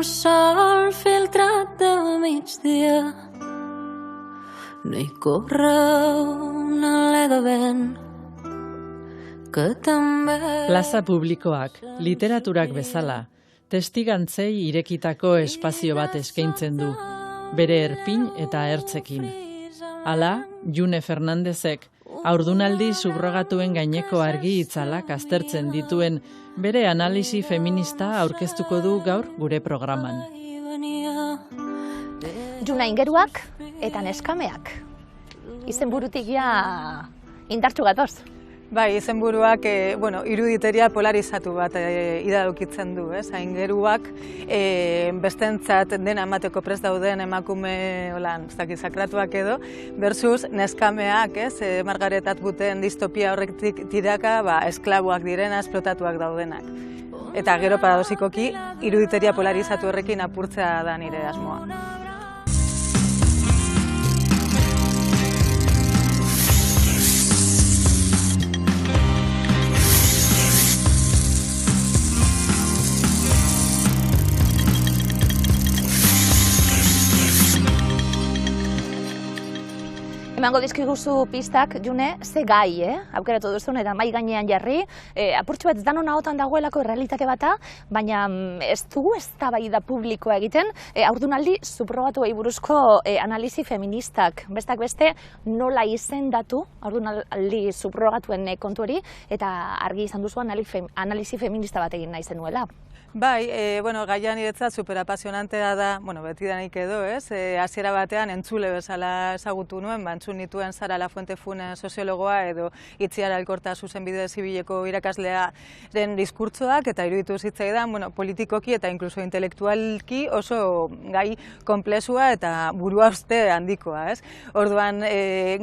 sol filtrat de migdia. No hi corre un alè de vent que també... Plaza publikoak, literaturak bezala, testigantzei irekitako espazio bat eskaintzen du, bere erpin eta ertzekin. Hala, June Fernandezek, haurdunaldi subrogatuen gaineko argi itzalak aztertzen dituen bere analisi feminista aurkeztuko du gaur gure programan. Juna ingeruak eta neskameak. Izenburutik ja indartsu gatoz. Bai, izenburuak iruditeria polarizatu bat iradokitzen du, ez? Aingeruak bestentzat dena emateko prest dauden emakume sakratuak edo, versus neskameak, ez? Margaret Atwooden distopia horretik tiraka, esklaboak direna, esplotatuak daudenak. Eta gero paradosikoki, iruditeria polarizatu horrekin apurtzea da nire asmoa. Emango dizkiguzu pistak, June, ze gai, aukeratu duzun eta mai gainean jarri. Apurtxo bat danon ahotan dagoelako errealitate bata, baina ez dugu eztabaida publikoa egiten. Haurdunaldi subrogatuei buruzko analisi feministak. Bestak beste, nola izendatu haurdunaldi subrogatuen kontu hori, eta argi izan duzu analisi feminista bat egin nahi zenuela. Bai, gaia niretzat superapasionantea da, betidanik edo, ez? Hasiera batean entzule bezala ezagutu nuen, entzun nituen Sara Lafuente Fune soziologoa edo Itziar Alkorta zuzenbide zibileko irakaslea den diskurtsoak, eta iruditu zitzaidan, politikoki eta inkluso intelektualki oso gai konplexua eta buruhauste handikoa, ez? Orduan,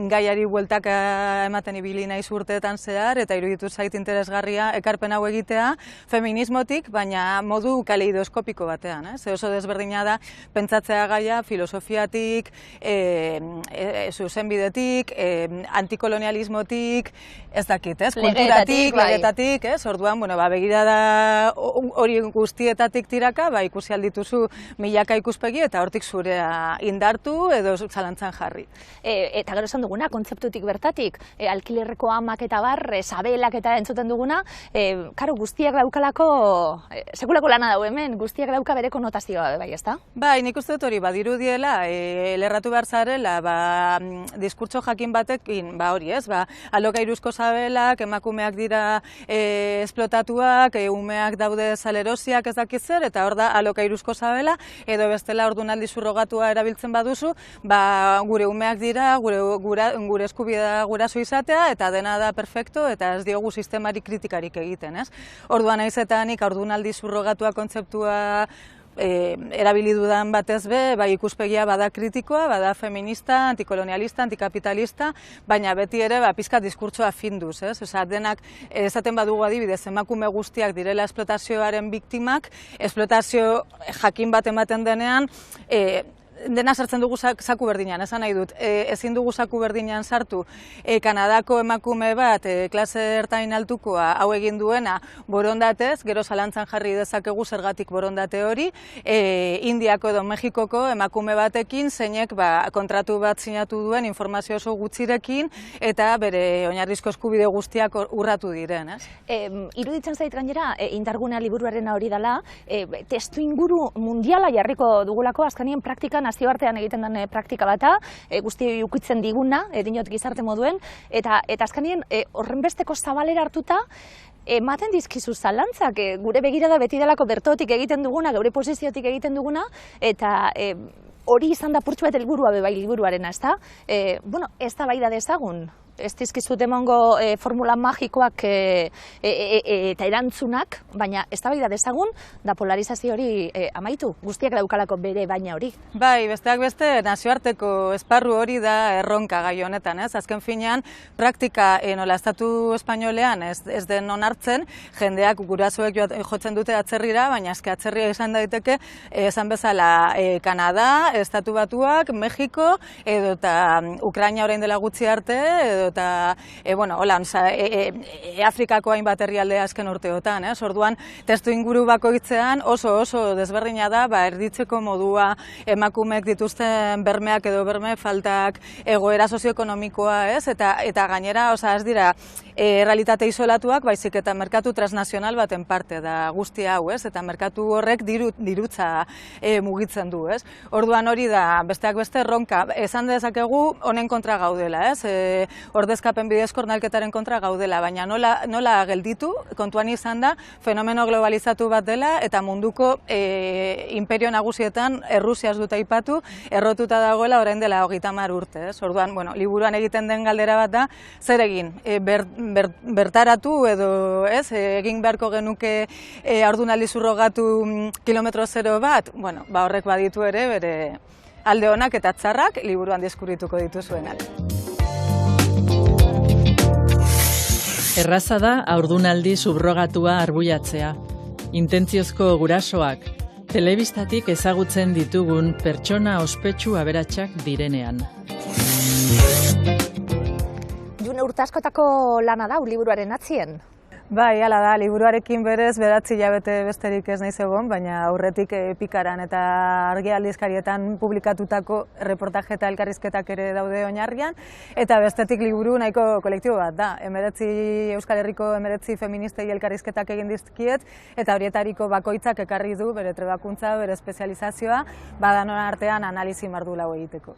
gaiari bueltaka ematen ibili naiz urteetan zehar, eta iruditu zait interesgarria ekarpen hau egitea feminismotik, baina modu kaleidoskopiko batean, oso desberdina da pentsatzea gaia filosofiatik, zuzenbidetik, antikolonialismotik, ez dakit, kulturatik, legetatik, orduan, begirada hori guztietatik tiraka, ikusi aldituzu milaka ikuspegi eta hortik zurea indartu edo zalantzan jarri. Eta gero esan duguna, kontzeptutik bertatik, alkilerreko amak eta bar, sabelak eta entzuten duguna, karo guztiak daukalako, sekulako lana dago hemen, guztiak dauka bere konotazioa, bai, ezta? Bai, nik uste dut hori badirudiela, lerratu behar zarela, diskurtso jakin batekin, hori ez, alokairuzko sabelak, emakumeak dira esplotatuak, umeak daude salerosiak ez dakit zer, eta hor da alokairuzko sabela, edo bestela haurdunaldi subrogatua erabiltzen baduzu, gure umeak dira, gure eskubidea guraso izatea, eta dena da perfecto, eta ez diogu sistemari kritikarik egiten, ez? Orduan naizetanik haurdunaldi subrogatua kontzeptua erabili dudan batez be, ikuspegia bada kritikoa, bada feminista, antikolonialista, antikapitalista, baina beti ere pizkat diskurtsoa finduz, ez? Denak esaten badugu adibidez, emakume guztiak direla esplotazioaren biktimak, esplotazio jakin bat ematen denean, dena sartzen dugu zaku berdinean, esan nahi dut, ezin dugu zaku berdinean sartu Kanadako emakume bat, klase ertain altukoa hau egin duena borondatez, gero zalantzan jarri dezakegu zergatik borondate hori, Indiako edo Mexikoko emakume batekin, zeinek kontratu bat sinatu duen informazio oso gutxirekin, eta bere oinarrizko eskubide guztiak urratu diren, ez? Iruditzen zait gainera, indargunea liburuaren hori dela, testu inguru mundiala jarriko dugulako, azkenien praktikan nazioartean egiten den praktika bata, guzti ukitzen diguna, dinot gizarte moduen, eta azkenien horrenbesteko zabalera hartuta, ematen dizkizu zalantzak, gure begirada beti delako bertotik egiten duguna, gure posiziotik egiten duguna, eta hori izan da purtsu bat helburua bai liburuarena, ezta? Ez da bai da dezagun. Ez dizkizut emango formula magikoak eta erantzunak, baina eztabaida dezagun da polarizazio hori amaitu, guztiak daukalako bere baina hori. Bai, besteak beste nazioarteko esparru hori da erronka gai honetan, ez? Azken finean, praktika nola estatu espainolean ez den onartzen, jendeak gurasoek jotzen dute atzerrira, baina eske atzerria izan daiteke, esan bezala Kanada, Estatu Batuak, Mexiko, edo eta Ukraina orain dela gutxi arte, edo eta, hola, Afrikako hainbat herrialde azken urteotan, orduan, testu inguru bakoitzean oso desberdina da, erditzeko modua emakumeek dituzten bermeak edo berme faltak, egoera sozioekonomikoa, eta gainera, ez dira, realitate isolatuak, baizik eta merkatu transnazional baten parte da guzti hau, eta merkatu horrek dirutza mugitzen du, Orduan hori da, besteak beste erronka, esan dezakegu honen kontra gaudela, ordezkapen bidezko ernalketaren kontra gaudela, baina nola gelditu, kontuan izan da, fenomeno globalizatu bat dela, eta munduko imperio nagusietan Errusiaz dut aipatu, errotuta dagoela orain dela 30 urte, Orduan, liburuan egiten den galdera bat da, zer egin, bertaratu edo egin beharko genuke haurdunaldi surrogatu kilometro zero bat, horrek baditu ere bere alde onak eta txarrak liburuan deskubrituko dituzuenak. Erraza da haurdunaldi subrogatua arbuiatzea. Intentziozko gurasoak, telebistatik ezagutzen ditugun pertsona ospetsu aberatsak direnean. June urte askotako lana da liburuaren atzien? Bai, hala da, liburuarekin berez 9 hilabete besterik ez naiz egon, baina aurretik Pikaran eta Argi aldizkarietan publikatutako reportaje eta elkarrizketak ere daude oinarrian, eta bestetik liburu nahiko kolektibo bat da. Euskal Herriko 19 feministei elkarrizketak egin dizkiet, eta horietariko bakoitzak ekarri du bere trebakuntza, bere espezializazioa, badanon artean analizi mardula egiteko.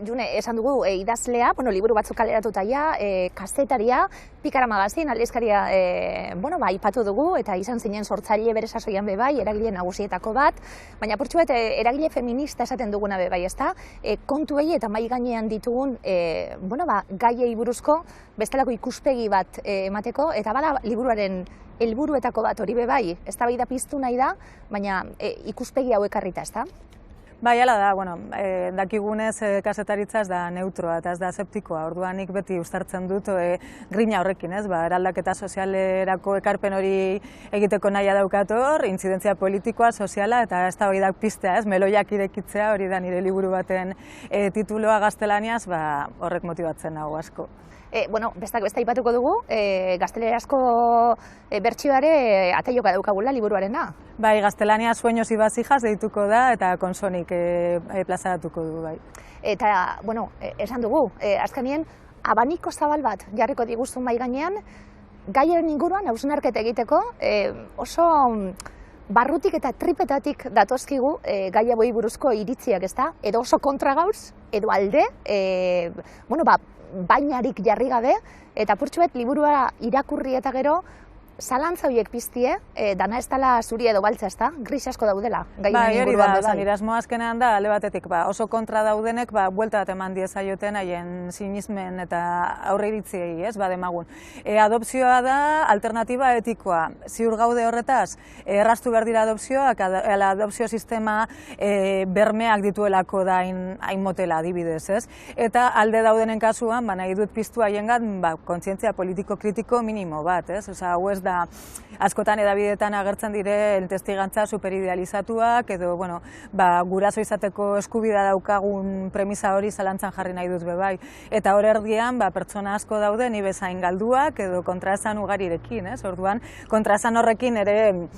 June, esan dugu idazlea, liburu batzuk kaleratuta ja, kazetaria, Pikara magazin, aldizkaria aipatu dugu, eta izan zinen sortzaile bere sasoian bebai, eragile nagusietako bat, baina portxuet eragile feminista esaten duguna bebai, ezta? Kontuei eta mai gainean ditugun gaiei buruzko bestelako ikuspegi bat emateko, eta bada liburuaren helburuetako bat hori bebai, eztabaida piztu nahi da, baina ikuspegi hau ekarrita, ezta? Bai, hala da, dakigunez kazetaritza ez da neutroa eta ez da aseptikoa, orduan nik beti uztartzen dut grina horrekin, eraldaketa sozialerako ekarpen hori egiteko nahia daukator, intzidentzia politikoa, soziala eta eztabaidak piztea, meloiak irekitzea, hori da nire liburu baten tituloa gaztelaniaz, horrek motibatzen nago asko. Bestak beste aipatuko dugu, gaztelerazko bertsioare ataioka daukagula liburuarena. Bai, gaztelania Sueños y vasijas deituko da eta konsonik plazaratuko du, bai. Eta, esan dugu, azkenien, abaniko zabal bat jarriko diguzun bai gainean, gaiaren inguruan hausnarketa egiteko, oso barrutik eta tripetatik datozkigu gai hauei buruzko iritziak, ezta? Edo oso kontra gauz, edo alde, bainarik jarri gabe, eta purtsuet liburua irakurri eta gero, zalantza horiek piztie, dana ez dela zuri edo baltza, ezta? Gris asko daudela, gainen inguruan bebai. Nire asmoa azkenean da, alde batetik, oso kontra daudenek, buelta bat eman diezaioten haien sinismen eta aurre iritziei, bademagun. Adopzioa da alternatiba etikoa. Ziur gaude horretaz, erraztu behar dira adopzioak, adopzio sistema bermeak dituelako da hain motela adibidez, ez? Eta alde daudenen kasuan, nahi dut piztu haiengat, kontzientzia politiko-kritiko minimo bat, ez? Hau ez da askotan edabideetan agertzen diren testigantza superidealizatuak edo, guraso izateko eskubidea daukagun premisa hori zalantzan jarri nahi dut bebai. Eta hor erdian, pertsona asko daude ni bezain galduak edo kontraesan ugarirekin, ez? Orduan, kontraesan horrekin ere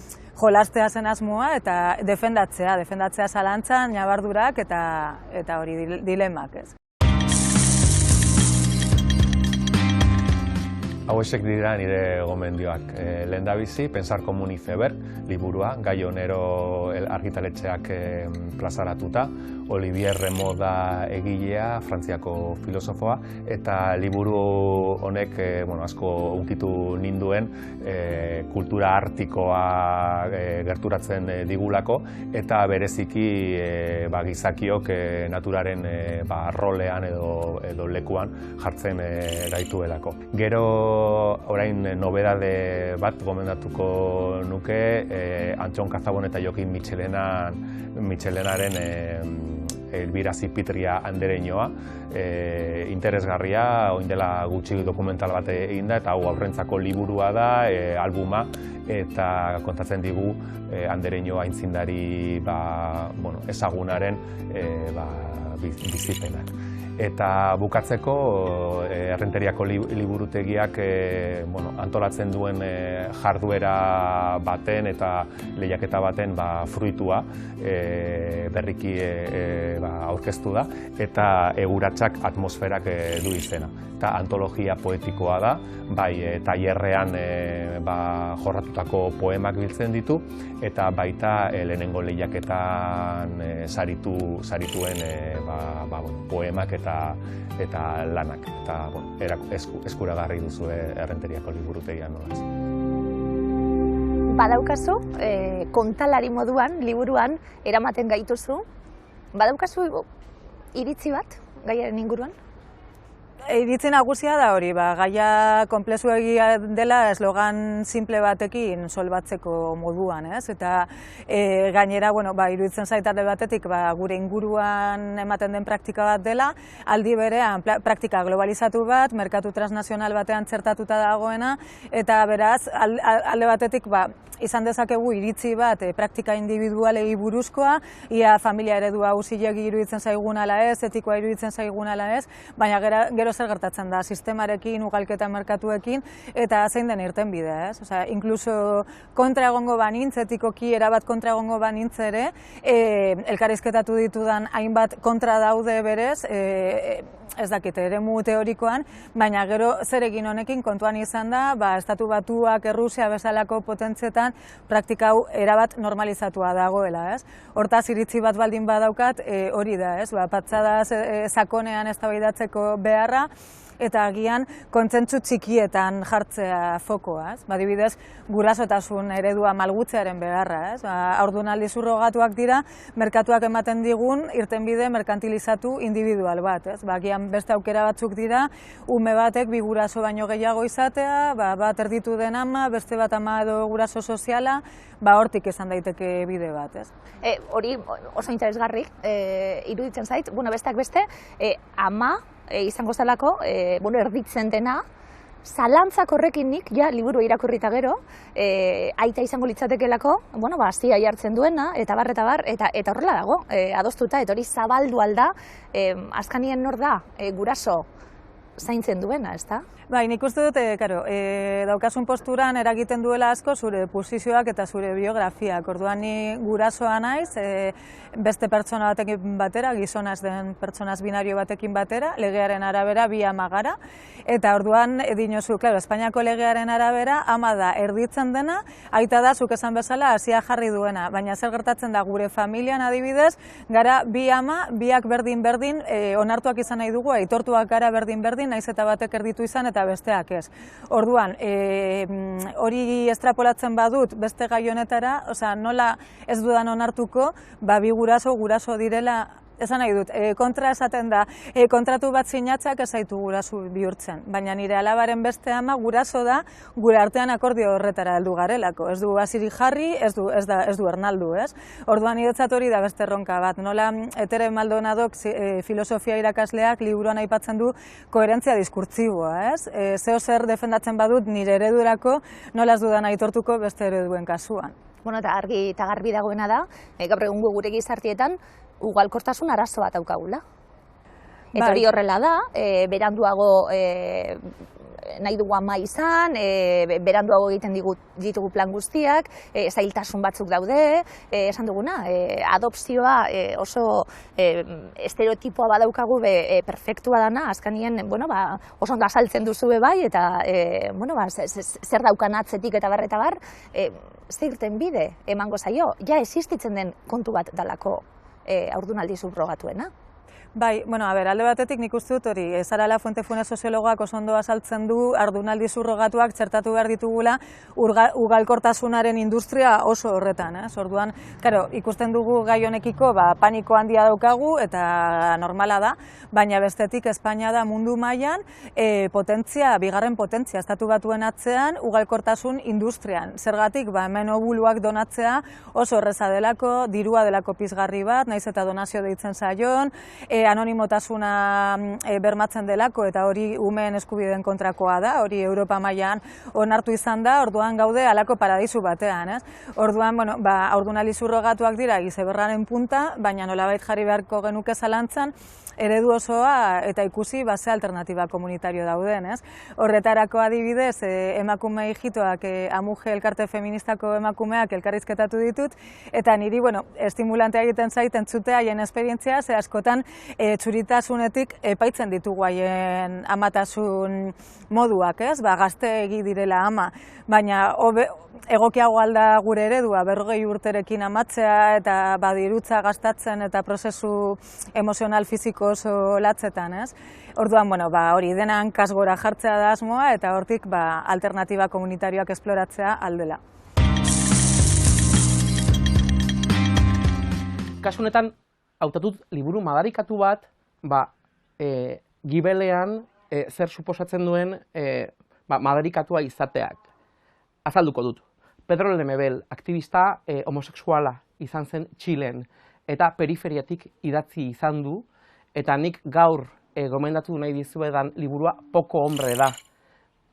jolastea zen asmoa eta defendatzea zalantzan, nabardurak eta hori dilemak, ez? Hauexek dira nire gomendioak. Lehendabizi, Pensar Komun Iceberg, liburua, Gai Onero argitaletxeak plazaratuta, Olivier Remo da egilea, Frantziako filosofoa, eta liburu honek asko unkitu ninduen kultura artikoa gerturatzen digulako, eta bereziki gizakiok naturaren rolean edo lekuan jartzen gaituelako. Gero orain nobedade bat gomendatuko nuke Antxon Kazabon eta Jokin Mitxelenaren Elbira Zipitria andereñoa, interesgarria, oin dela gutxi dokumental bat egin da, eta hau aurrentzako liburua da, albuma, eta kontatzen digu andereño aintzindari ezagunaren bizipenak. Eta bukatzeko, Errenteriako liburutegiak antolatzen duen jarduera baten eta lehiaketa baten fruitua berriki aurkeztu da, eta Eguratsak atmosferak du izena. Eta antologia poetikoa da, bai tailerrean jorratutako poemak biltzen ditu, eta baita lehenengo lehiaketan sarituen poemak eta lanak. Eta eskuragarri duzu Errenteriako liburutegian nolaz. Badaukazu, kontalari moduan, liburuan, eramaten gaituzu. Badaukazu iritzi bat, gaiaren inguruan? Iritzi nagusia da hori, gaia konplexuegia dela eslogan simple batekin solbatzeko moduan, ez? Eta gainera, iruditzen zait alde batetik gure inguruan ematen den praktika bat dela, aldi berean praktika globalizatu bat, merkatu transnazional batean txertatuta dagoena, eta beraz, alde batetik izan dezakegu iritzi bat praktika individualei buruzkoa, ia familia eredua zilegi iruditzen zaigun ala ez, etikoa iruditzen zaigun ala ez, baina gero zer gertatzen da sistemarekin, ugalketa merkatuekin, eta zein den irtenbidea, ez? Osea, inkluso kontra egongo banintz, etikoki erabat kontra egongo banintz ere, elkarrizketatu ditudan hainbat kontra daude berez, ez dakit, eremu teorikoan, baina gero zer egin honekin kontuan izan da, Estatu Batuak, Errusia bezalako potentzietan praktika hau erabat normalizatua dagoela, ez? Hortaz, iritzi bat baldin badaukat, hori da, ez? Patxadaz sakonean eztabaidatzeko beharra, eta agian kontzentzu txikietan jartzea fokoa, ez? Adibidez, gurasotasun eredua malgutzearen beharra, ez? Haurdunaldi subrogatuak dira, merkatuak ematen digun irtenbide merkantilizatu individual bat, ez? Agian beste aukera batzuk dira, ume batek bi guraso baino gehiago izatea, bat erditu den ama, beste bat ama edo guraso soziala, hortik esan daiteke bide bat, ez? Hori oso interesgarri, iruditzen zait, besteak beste, ama izango zelako, erditzen dena, zalantzak horrekin nik, liburu irakurrita gero, aita izango litzatekelako, hasia jartzen duena, eta bar, eta horrela dago, adostuta, eta hori zabaldu alda, azkanien nor da, guraso zaintzen duena, ez da? Nik uste dut, daukasun posturan eragiten duela asko zure posizioak eta zure biografiak. Orduan ni gurasoa naiz, beste pertsona batekin batera, gizonaz den pertsonaz binario batekin batera, legearen arabera bi ama gara, eta orduan dinozu, Espainiako legearen arabera ama da erditzen dena, aita da, zuk esan bezala, hasia jarri duena, baina zer gertatzen da gure familian adibidez, gara bi ama, biak berdin-berdin, onartuak izan nahi dugu, aitortuak gara berdin-berdin, naiz eta batek erditu izan eta besteak ez. Orduan, hori estrapolatzen badut beste gai honetara, nola ez dudan onartuko, bi guraso direla, esan nahi dut, kontra esaten da, kontratu bat sinatzak ez zaitu guraso bihurtzen, baina nire alabaren beste ama guraso da, gure artean akordio horretara heldu garelako, ez du hasirik jarri, ez du ernaldu, ez? Orduan niretzat hori da beste erronka bat, nola Tere Maldonadok filosofia irakasleak liburuan aipatzen du koherentzia diskurtsiboa, ez? Zeo zer defendatzen badut nire eredurako, nola ez dudan aitortuko beste ereduen kasuan. Eta argi eta garbi dagoena da, gaur egungo gure gizartietan, ugalkortasun arazo bat daukagula. Eta hori horrela da, beranduago nahi dugu ama izan, beranduago egiten ditugu plan guztiak, zailtasun batzuk daude, esan duguna, adopzioa oso estereotipoa badaukagu perfektua dana, azkanien, oso ondo azaltzen duzu bai, eta zer daukan atzetik eta bar, zer irtenbide emango zaio, existitzen den kontu bat dalako haurdunaldi subrogatuena. Alde batetik nik uste dut hori, Sara Lafuente-Funes soziologak oso ondo azaltzen du haurdunaldi subrogatuak txertatu behar ditugula ugalkortasunaren industria oso horretan. Orduan, ikusten dugu gai honekiko paniko handia daukagu eta normala da, baina bestetik Espainia da mundu mailan bigarren potentzia, Estatu Batuen atzean ugalkortasun industrian. Zergatik, hemen obuluak donatzea oso erreza delako, dirua delako pizgarri bat, naiz eta donazio deitzen zaion, anonimotasuna bermatzen delako, eta hori umeen eskubideen kontrakoa da, hori Europa mailan onartu izan da, orduan gaude halako paradisu batean, ez? Orduan, bueno, haurdunaldi surrogatuak dira izeberraren punta, baina nolabait jarri beharko genuke zalantzan, eredu osoa eta ikusi ze alternatiba komunitario dauden, ez? Horretarako adibidez, emakume ijitoak, Amuge elkarte feministako emakumeak elkarrizketatu ditut, eta niri, bueno, estimulantea egiten zait entzutea haien esperientzia, ze askotan txuritasunetik epaitzen ditugu haien amatasun moduak, ez? Gazteegi direla ama, baina egokiago alda gure eredua, 40 urterekin amatzea eta badirutza gastatzen eta prozesu emozional fisiko oso latzetan, ez? Orduan, bueno, hori dena hankaz gora jartzea da asmoa eta hortik alternatiba komunitarioak esploratzea aldela. Kasu honetan, hautatut liburu madarikatu bat, gibelean zer suposatzen duen madarikatua izateak. Azalduko dut. Pedro Lemebel, aktivista homosexuala izan zen Txilen, eta periferiatik idatzi izan du, eta nik gaur gomendatu nahi dizuedan liburua Poco Hombre da.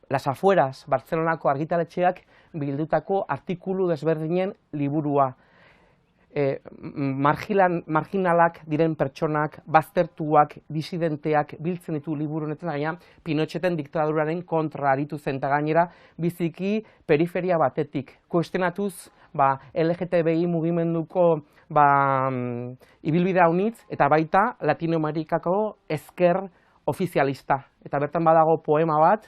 Las Afueras, Bartzelonako argitaletxeak bildutako artikulu desberdinen liburua. Marginalak diren pertsonak, baztertuak, disidenteak biltzen ditu liburu honetan, gaina Pinocheten diktaduraren kontra aritu zen, eta gainera biziki periferia batetik. Kuestionatuz LGTBI mugimenduko ibilbidea unitz, eta baita Latinoamerikako ezker ofizialista. Eta bertan badago poema bat,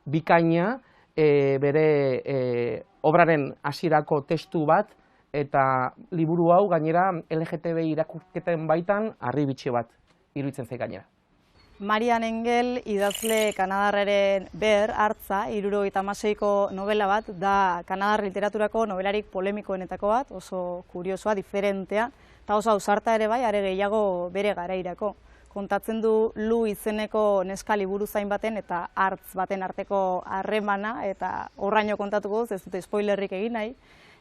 bikaina, bere obraren hasierako testu bat, eta liburu hau gainera LGTBI irakurketen baitan harribitxi bat iruditzen zait gainera. Marian Engel idazle kanadarraren hartza, 76ko novela bat, da kanadar literaturako nobelarik polemikoenetako bat, oso kuriosoa, diferentea, eta oso ausarta ere bai, are gehiago bere garairako. Kontatzen du Lu izeneko neska liburuzain baten eta hartz baten arteko harremana, eta horraino kontatuko ez dute spoilerrik egin nahi.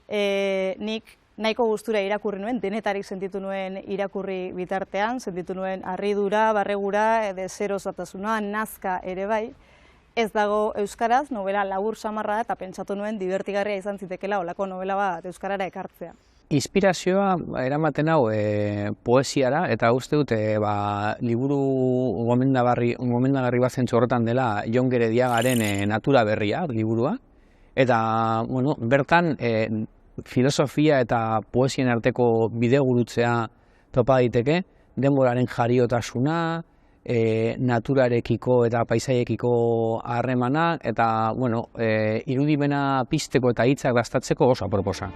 Nik nahiko gustura irakurri nuen, denetarik sentitu nuen irakurri bitartean, sentitu nuen harridura, barregura, deserosotasuna, nazka ere bai. Ez dago euskaraz, novela labur samarra eta pentsatu nuen divertigarria izan zitekela olako novela bat euskarara ekartzea. Inspirazioa eramaten hau poesiara, eta uste dute liburu gomendagarri bat zentzu horretan dela Jon Gerediagaren Natura berria liburua. Eta, bueno, bertan filosofia eta poesien arteko bidegurutzea topa daiteke, denboraren jariotasuna, naturarekiko eta paisaiekiko harremana, eta, bueno, irudimena pizteko eta hitzak dastatzeko oso aproposa.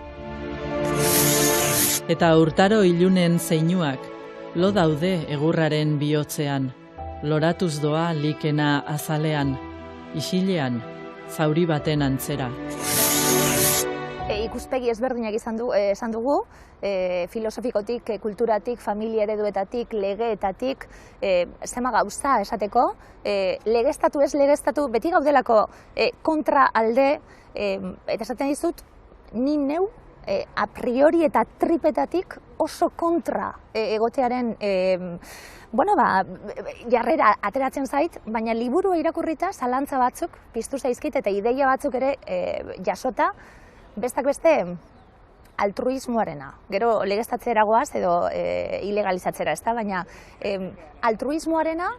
Eta urtaro ilunen zeinuak, lo daude egurraren bihotzean, loratuz doa likena azalean, isilean, zauri baten antzera. Ikuspegi ezberdinak esan dugu, filosofikotik, kulturatik, familia ereduetatik, legeetatik, zema gauza esateko, legeztatu ez legeztatu, beti gaudelako kontra alde, eta esaten dizut, ni neu, a priori eta tripetatik oso kontra egotearen jarrera ateratzen zait, baina liburu irakurrita zalantza batzuk piztu zaizkit eta ideia batzuk ere jasota, bestak beste altruismoarena. Gero legeztatzera goaz edo ilegalizatzera, ez da, baina altruismoarena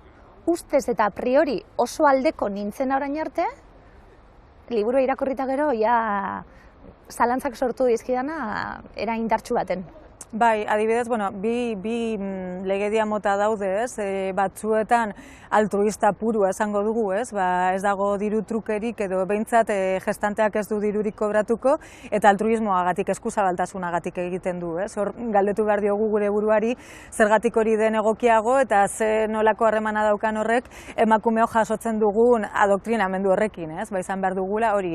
ustez eta a priori oso aldeko nintzen orain arte, liburu irakurrita gero zalantzak sortu dizkidana era indartsu baten. Bai, adibidez, bi legedia mota daude, ez? Batzuetan altruista purua esango dugu, ez? Ez dago diru trukerik edo behintzat gestanteak ez du dirurik kobratuko eta altruismoagatik, eskuzabaltasunagatik egiten du, ez? Hor galdetu behar diogu gure buruari zergatik hori den egokiago eta ze nolako harremana daukan horrek emakumeok jasotzen dugun adoktrinamendu horrekin, ez? Izan behar dugula hori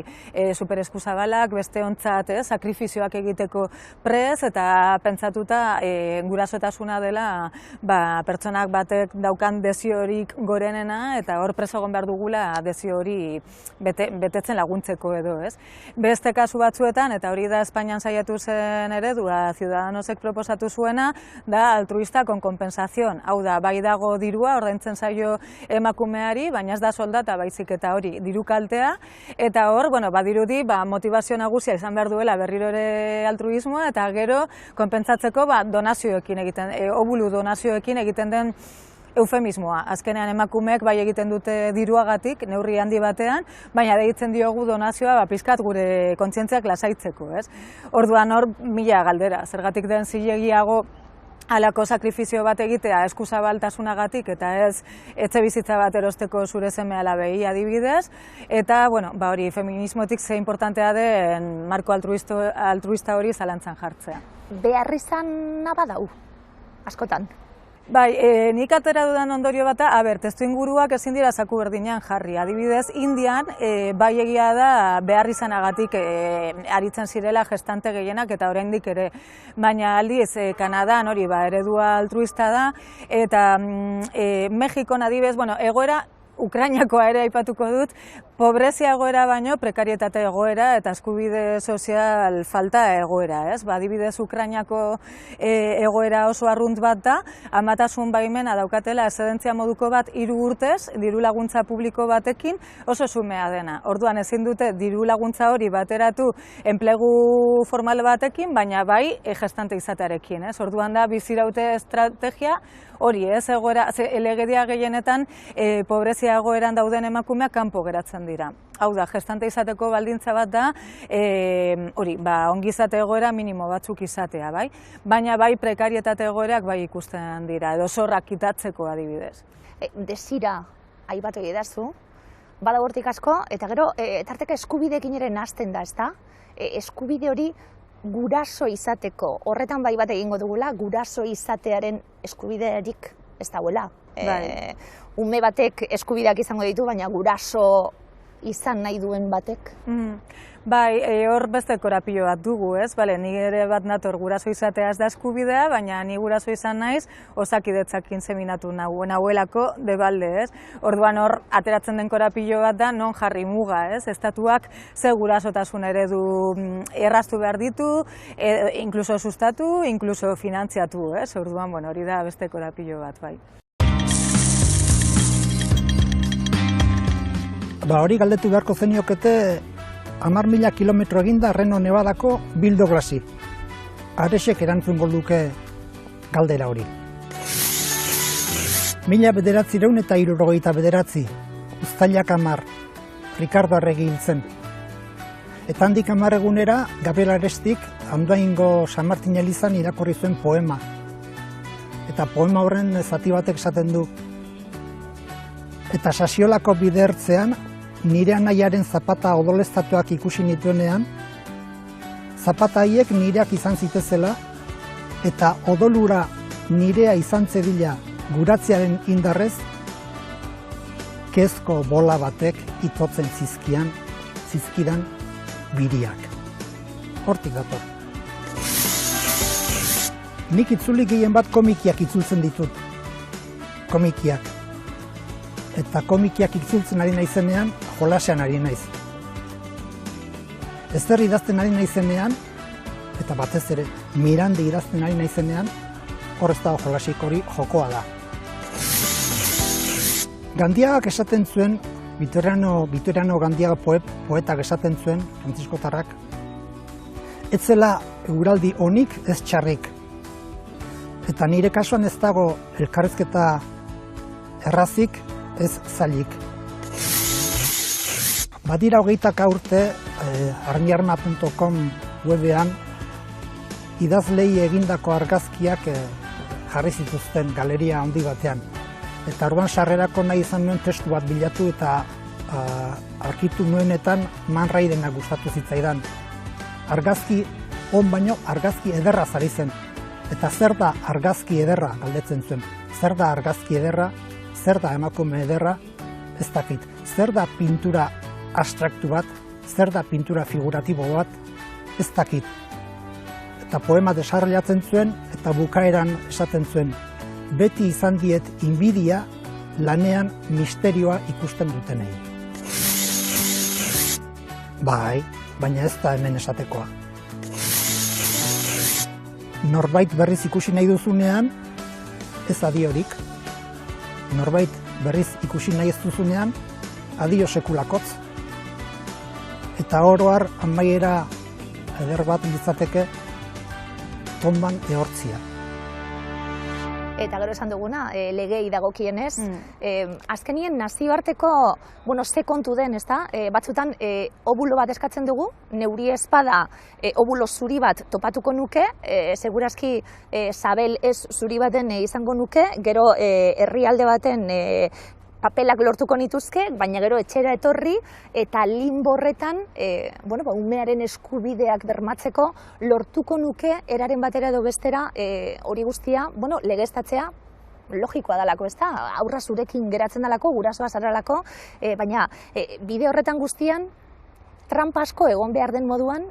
super eskuzabalak, beste ontzat, sakrifizioak egiteko prez eta pentsa konpentsatuta gurasotasuna dela pertsonak batek daukan desiorik gorenena eta hor preso egon behar dugula desio hori betetzen laguntzeko edo, ez? Beste kasu batzuetan, eta hori da Espainian saiatu zen eredua, Ciudadanosek proposatu zuena, da altruista con compensación. Hau da, bai dago dirua, ordaintzen zaio emakumeari, baina ez da soldata baizik eta hori diru kaltea, eta hor, badirudi, motivazio nagusia izan behar duela berriro ere altruismoa, eta gero, konpentsatzeko donazioekin egiten, obulu donazioekin egiten den eufemismoa. Azkenean emakumeek bai egiten dute diruagatik, neurri handi batean, baina deitzen diogu donazioa pizkat gure kontzientziak lasaitzeko, ez? Orduan hor, mila galdera, zergatik den zilegiago halako sakrifizio bat egitea eskuzabaltasunagatik eta ez etxe bizitza bat erosteko zure seme alabei adibidez, eta, hori, feminismotik ze importantea den marko altruista hori zalantzan jartzea. Beharrizana badau, askotan? Bai, nik atera dudan ondorio bata, testu inguruak ezin dira zaku berdinean jarri. Adibidez, Indian, bai egia da beharrizanagatik aritzen zirela gestante gehienak eta oraindik ere. Baina aldiz, Kanadan hori eredua altruista da, eta Mexikon adibidez, egoera, Ukrainakoa ere aipatuko dut, pobrezia egoera baino, prekarietate egoera eta eskubide sozial falta egoera, ez? Adibidez, Ukrainako egoera oso arrunt bat da, amatasun baimena daukatela eszedentzia moduko bat 3 urtez, diru laguntza publiko batekin oso xumea dena. Orduan ezin dute diru laguntza hori bateratu enplegu formal batekin, baina bai gestante izatearekin, ez? Orduan da biziraute estrategia hori, ez? Legedia gehienetan pobrezia egoeran dauden emakumeak kanpo geratzen dira. Hau da, gestante izateko baldintza bat da, ongizate egoera minimo batzuk izatea, bai? Baina bai prekarietate egoerak bai ikusten dira, edo zorrak kitatzeko adibidez. Desira, aipatu egidazu, bada hortik asko, eta gero, tarteka eskubideekin ere nahasten da, ezta? Eskubide hori guraso izateko, horretan bai bat egingo dugula, guraso izatearen eskubiderik ez dauela. Ume batek eskubideak izango ditu, baina guraso izan nahi duen batek. Bai, hor beste korapilo bat dugu, ez? Ni ere bat nator guraso izatea ez da eskubidea, baina ni guraso izan naiz osakidetzakin seminatu nahuelako debalde, ez? Orduan hor, ateratzen den korapilo bat da non jarri muga, ez? Estatuak ze gurasotasun eredu erraztu behar ditu, inkluso sustatu, inkluso finantziatu, ez? Orduan, hori da beste korapilo bat, bai. Hori galdetu beharko zeniokete 10.000 kilometro eginda Reno Nevadako Bildo Glasi. Aresek erantzungo luke galdera hori. 1969, uztailak 10, Ricardo Arregi hil zen. Eta handik 10 egunera, Gabriel Arestik Andoaingo San Martin elizan irakurri zuen poema. Eta poema horren zati batek esaten du. Eta Sasiolako bidertzean, nire anaiaren zapata odoleztatuak ikusi nituenean, zapata haiek nireak izan zitezela, eta odolura nirea izan zedila guratzearen indarrez, kezko bola batek itotzen zizkidan biriak. Hortik dator. Nik itzuli gehien bat komikiak itzultzen ditut. Komikiak. Eta komikiak itzultzen ari naizenean, jolasean ari naiz. Ezer idazten ari naizenean, eta batez ere Mirande idazten ari naizenean, hor ez dago jolasik, hori jokoa da. Gandiagak esaten zuen, Vitoriano Gandiaga poetak esaten zuen, frantziskotarrak, ez zela euraldi onik ez txarrik. Eta nire kasuan ez dago elkarrezketa errazik, ez zailik. Badira 20 urte, armiarma.com webean, idazlei egindako argazkiak jarri zituzten galeria handi batean. Eta orduan sarrerako nahi izan nuen testu bat bilatu eta aurkitu nuenetan Man Raidena gustatu zitzaidan. Argazki on baino argazki ederra zari zen. Eta zer da argazki ederra galdetzen zuen. Zer da argazki ederra? Zer da emakume ederra, ez dakit. Zer da pintura abstraktu bat, zer da pintura figuratibo bat, ez dakit. eta poema desarrollatzen zuen eta bukaeran esaten zuen, beti izan diet inbidia lanean misterioa ikusten dutenei. Bai, baina ez da hemen esatekoa. Norbait berriz ikusi nahi duzunean, ez adiorik. Norbait berriz ikusi nahi ez duzunean, adio sekulakotz. Eta oro har amaiera eder bat litzateke tonban ehortzia. Eta gero esan duguna, legei dagokienez, azkenien nazioarteko, ze kontu den, ezta? Batzutan, obulo bat eskatzen dugu, neuri espada obulo zuri bat topatuko nuke, segurazki sabel ez zuri baten izango nuke, gero herrialde baten papelak lortuko nituzke, baina gero etxera etorri eta limbo horretan umearen eskubideak bermatzeko lortuko nuke eraren batera edo bestera hori guztia legeztatzea logikoa dalako, ezta? Aurra zurekin geratzen dalako, gurasoa zaralako, baina bide horretan guztian trampa asko egon behar den moduan,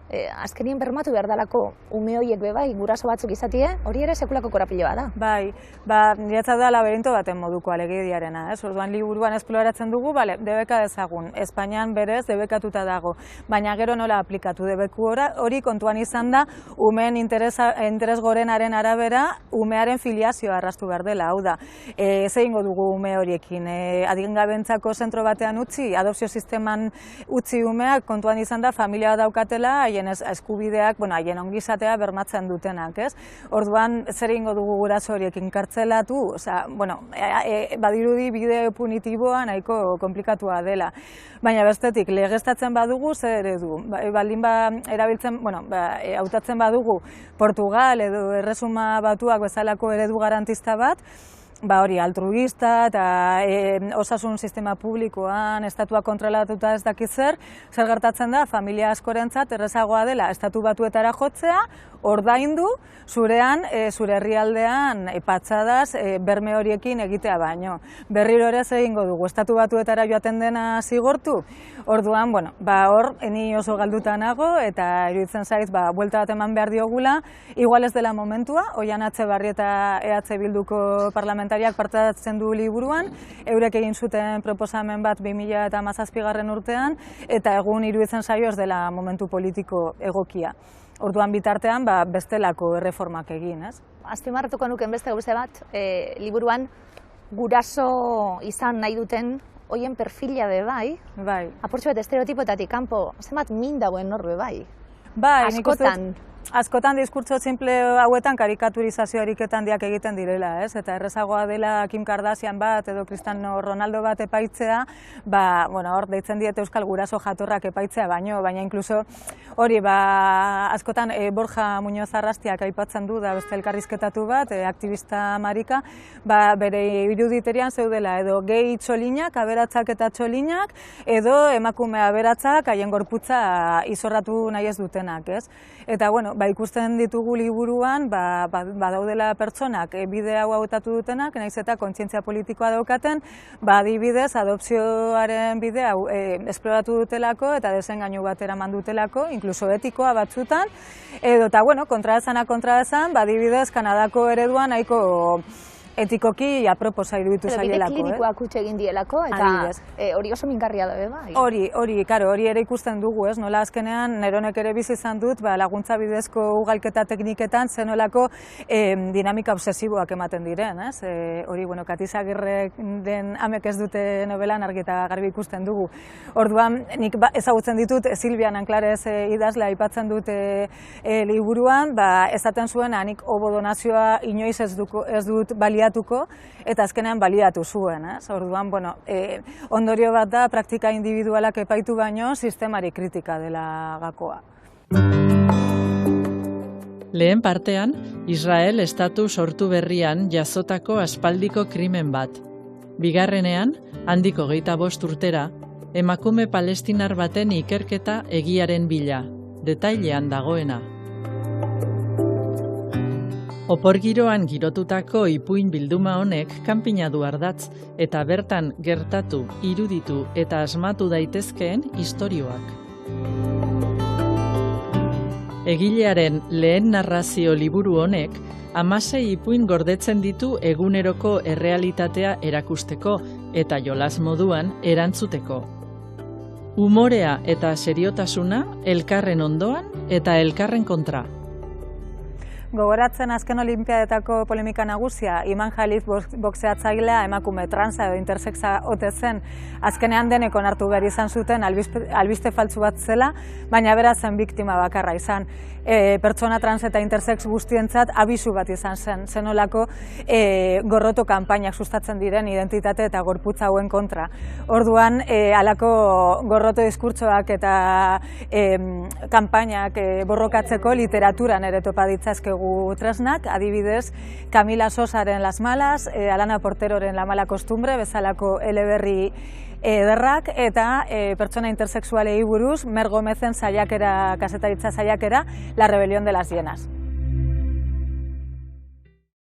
azkenien bermatu behar dalako ume horiek bebai, guraso batzuk izatie, hori ere sekulako korapiloa da. Bai, niretzat da laberinto baten moduko legediarena, ez? Orduan liburuan esploratzen dugu, debeka dezagun, Espainian berez debekatuta dago, baina gero nola aplikatu debeku hori kontuan izan da, umeen interes gorenaren arabera, umearen filiazioa arrastu behar dela, hau da, ez egingo dugu ume horiekin, adingabentzako zentro batean utzi, adopzio sisteman utzi umeak, kontuan izan da, familia daukatela, haien eskubideak, haien ongizatea bermatzen dutenak, ez? Orduan, zer egingo dugu guraso horiekin kartzelatu, badirudi bide punitiboa nahiko komplikatua dela. Baina bestetik, legeztatzen badugu, zer eredu? Baldin erabiltzen, hautatzen badugu Portugal edo Erresuma Batuak bezalako eredu garantista bat, hori altruista eta osasun sistema publikoan, estatua kontrolatuta ez dakit zer gertatzen da, familia askorentzat errezagoa dela estatu batuetara jotzea, ordaindu, zurean, zure herrialdean patxadaz berme horiekin egitea baino. Berriro ere egingo dugu, estatu batuetara joaten dena zigortu, orduan, hor, ni oso galduta nago, eta iruditzen zaiz, buelta bat eman behar diogula, igual ez dela momentua, Oihan Etxebarrieta EH Bilduko parlamentariak partatzen du liburuan, eurek egin zuten proposamen bat 2017 urtean, eta egun iruditzen zaio ez dela momentu politiko egokia. Orduan bitartean, bestelako erreformak egin, ez? Azpimarratuko nuken beste gauze bat, liburuan guraso izan nahi duten hoien perfila bai. Bai. Apurtxo bat estereotipoetatik kanpo, zenbat min dagoen horbe bai. Bai, askotan. Askotan diskurtso simple hauetan karikaturizazio ariketan diak egiten direla, ez? Eta errezagoa dela Kim Kardashian bat edo Cristiano Ronaldo bat epaitzea, hor deitzen diete euskal guraso jatorrak epaitzea baina inkluso hori, askotan Borja Muñoz Arrastiak aipatzen du da beste elkarrizketatu bat, aktivista marika, bere iruditerian zeudela edo gehi txolinak, aberatzak eta txolinak, edo emakume aberatzak haien gorputza izorratu nahi ez dutenak, ez? Eta, ikusten ditugu liburuan, badaudela pertsonak bide hau hautatu dutenak, nahiz eta kontzientzia politikoa daukaten, adibidez, adopzioaren bide hau esploratu dutelako eta desengainu bat eraman dutelako, inkluso etikoa batzutan, edo eta, kontraesan, adibidez, Kanadako ereduan nahiko etikoki aproposa iruditu zaielako. Bide klinikoak utxe egin dielako, eta hori oso mingarria da, bai? Hori ere ikusten dugu, ez? Nola azkenean, neronek ere bizi izan dut, laguntza bidezko ugalketa tekniketan, zenolako dinamika obsesiboak ematen diren, ez? Hori, Katizagirrek den amek ez dute novelan argi eta garbi ikusten dugu. Orduan, nik ezagutzen ditut, Silvian Anklarez idazlea aipatzen dut liburuan, esaten zuen, nik obodonazioa inoiz ez dut baliatuko, eta azkenean baliatu zuen, ez? Orduan, ondorio bat da, praktika individualak epaitu baino, sistemari kritika dela gakoa. Lehen partean, Israel estatu sortu berrian jasotako aspaldiko krimen bat. Bigarrenean, handik 25 urtera, emakume palestinar baten ikerketa egiaren bila, detailean dagoena. Oporgiroan girotutako ipuin bilduma honek kanpina du ardatz eta bertan gertatu, iruditu eta asmatu daitezkeen istorioak. Egilearen lehen narrazio liburu honek 16 ipuin gordetzen ditu eguneroko errealitatea erakusteko eta jolas moduan erantzuteko. Umorea eta seriotasuna elkarren ondoan eta elkarren kontra. Gogoratzen azken olimpiadetako polemika nagusia, Iman Jalif boxeatzailea emakume transa edo intersexa ote zen, azkenean deneko onartu behar izan zuten albiste faltsu bat zela, baina bera zen biktima bakarra izan. Pertsona trans eta intersex guztientzat abisu bat izan zen, zenolako gorroto kanpainak sustatzen diren identitate eta gorputz hauen kontra. Orduan, halako gorroto diskurtsoak eta kanpainak borrokatzeko literaturan ere topa ditzazkegu tresnak, adibidez, Camila Sosaren Las Malas, Alana Porteroren La Mala Costumbre, bezalako eleberri ederrak, eta pertsona intersexualei buruz, Mer Gomezen saiakera, kazetaritza saiakera, La Rebelión de las Hienas.